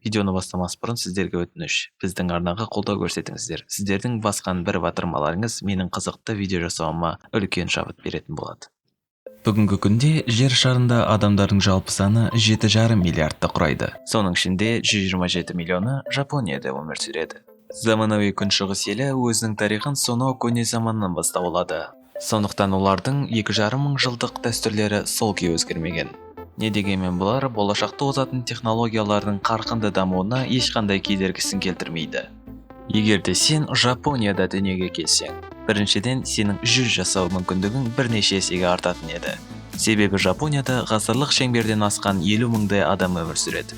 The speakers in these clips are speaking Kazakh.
Видеоны бастамас бұрын сіздерге өтініш. Біздің арнаға қолдау көрсетіңіздер. Сіздердің басқан бір батырмаларыңыз менің қызықты видео жасауыма үлкен шабыт беретін болады. Бүгінгі күнде жер шарында адамдардың жалпы саны 7,5 миллиардты құрайды. Соның ішінде 127 миллионы Жапонияда өмір сүреді. Заманауи күншығыс елі өзінің тарихын сонау көне заманнан бастап алады. Сондықтан олардың 2,5 мың жылдық дәстүрлері сол күйі өзгермеген. Не дегенмен бұлар болашақта озатын технологиялардың қарқынды дамуына ешқандай кедергісін келтірмейді. Егер де сен Жапонияда дүниеге келсең, біріншіден сенің 100 жасау мүмкіндігің бірнеше есеге артатын еді. Себебі Жапонияда ғасырлық шеңберден асқан 50 мыңдай адам өмір сүреді.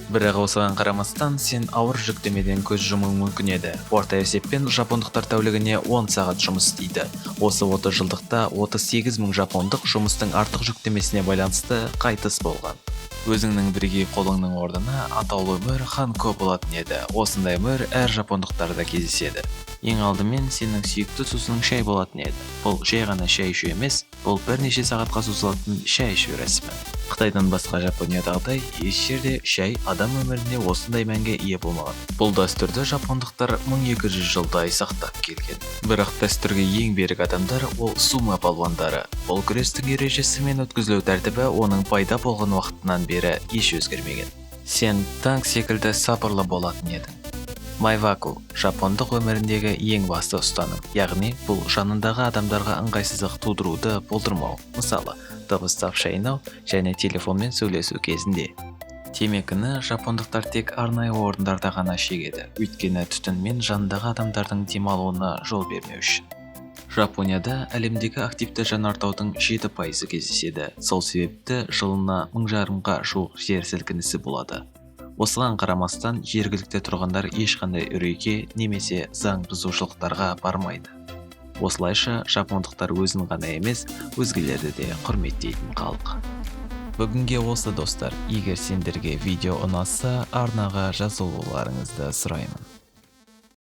Бірақ осыған қарамастан сен ауыр жүктемеден көз жұмуың мүмкін еді. Орта есеппен жапондықтар тәулігіне 10 сағат жұмыс істейді. Осы 30 жылдықта 38 мың жапондық жұмыстың артық жүктемесіне байланысты қайтыс болған. Өзіңнің бірегей қолыңның орнына атаулы өмір ханко болатын еді. Осындай өмір әр жапондықтарда кездеседі. Ең алдымен сенің сүйікті сусының шай болатын еді. Бұл жай ғана шай ішу емес, бұл бірнеше сағатқа созылатын шай ішу рәсімі. Қытайдан басқа Жапониядағыдай еш жерде шай адам өміріне осындай мәнге ие болмаған. Бұл дәстүрді жапондықтар 1200 жылдай сақтап келген. Бірақ дәстүрге ең берік адамдар ол сумо палуандары. Бұл күрестің ережесі мен өткізілу тәртібі оның пайда болған уақытынан бері еш өзгермеген. Сен танк секілді сабырлы болатын едің. Майваку жапондық өміріндегі ең басты ұстаным, яғни бұл жанындағы адамдарға ыңғайсыздық тудыруды болдырмау. Мысалы, дыбыстап шайнау және телефонмен сөйлесу кезінде. Темекіні жапондықтар тек арнайы орындарда ғана шегеді, өйткені түтінмен жанындағы адамдардың демалуына жол бермеу үшін. Жапонияда әлемдегі активті жанартаудың 7% кездеседі. Сол себепті жылына 1000-ға жуық жер сілкінісі болады. Осыған қарамастан жергілікті тұрғындар ешқандай үрейге немесе заң бұзушылықтарға бармайды. Осылайша жапондықтар өзін ғана емес, өзгелерді де құрметтейтін халық. Бүгінге осы достар, егер сендерге видео ұнаса, арнаға жазылуларыңызды сұраймын.